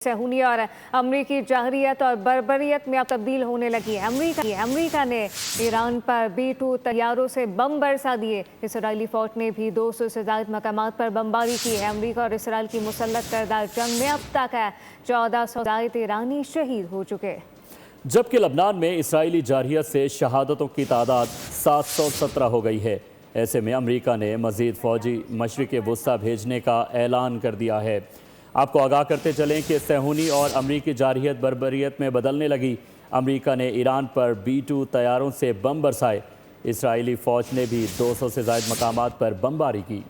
صہیونی اور امریکی جارحیت اور بربریت میں اب تبدیل ہونے لگی ہے۔ امریکہ نے ایران پر B-2 طیاروں سے بم برسا دیے۔ اسرائیلی فوج نے بھی 200 سے زائد مقامات پر بمباری کی ہے۔ امریکہ اور اسرائیل کی مسلح کردہ جنگ میں اب تک 1400 زائد ایرانی شہید ہو چکے۔ جبکہ لبنان میں اسرائیلی جارحیت سے شہادتوں کی تعداد 717 ہو گئی ہے۔ ایسے میں امریکہ نے مزید فوجی مشرق وسطی بھیجنے کا اعلان کر دیا ہے۔ آپ کو آگاہ کرتے چلیں کہ صہیونی اور امریکی جارحیت بربریت میں بدلنے لگی۔ امریکہ نے ایران پر B-2 طیاروں سے بم برسائے۔ اسرائیلی فوج نے بھی 200 سے زائد مقامات پر بمباری کی۔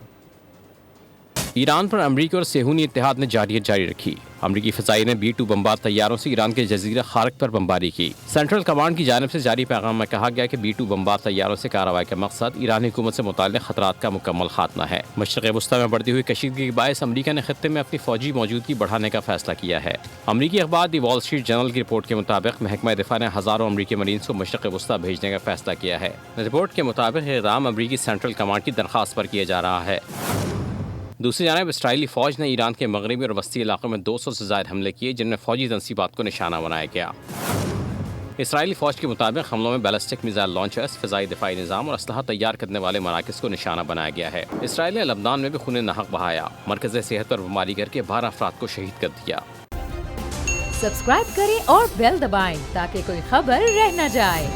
ایران پر امریکہ اور صہیونی اتحاد نے جارحیت جاری رکھی۔ امریکی فضائیہ نے B-2 بمبار طیاروں سے ایران کے جزیرہ خارق پر بمباری کی۔ سینٹرل کمانڈ کی جانب سے جاری پیغام میں کہا گیا کہ B-2 بمبار طیاروں سے کارروائی کا مقصد ایرانی حکومت سے متعلق خطرات کا مکمل خاتمہ ہے۔ مشرق وسطی میں بڑھتی ہوئی کشیدگی کے باعث امریکہ نے خطے میں اپنی فوجی موجودگی بڑھانے کا فیصلہ کیا ہے۔ امریکی اخبار دی وال اسٹریٹ جرنل کی رپورٹ کے مطابق محکمہ دفاع نے ہزاروں امریکی مرینز کو مشرق وسطی بھیجنے کا فیصلہ کیا ہے۔ رپورٹ کے مطابق یہ اقدام امریکی سینٹرل کمانڈ کی درخواست پر کیا جا رہا ہے۔ دوسری جانب اسرائیلی فوج نے ایران کے مغربی اور وسطی علاقوں میں 200 سے زائد حملے کیے، جن میں فوجی تنصیبات کو نشانہ بنایا گیا۔ اسرائیلی فوج کے مطابق حملوں میں بیلسٹک میزائل لانچرز، فضائی دفاعی نظام اور اسلحہ تیار کرنے والے مراکز کو نشانہ بنایا گیا ہے۔ اسرائیل نے لبنان میں بھی خون ناحق بہایا، مرکز صحت پر بمباری کر کے 12 افراد کو شہید کر دیا۔ سبسکرائب کریں اور بیل دبائیں تاکہ کوئی خبر رہ نہ جائے۔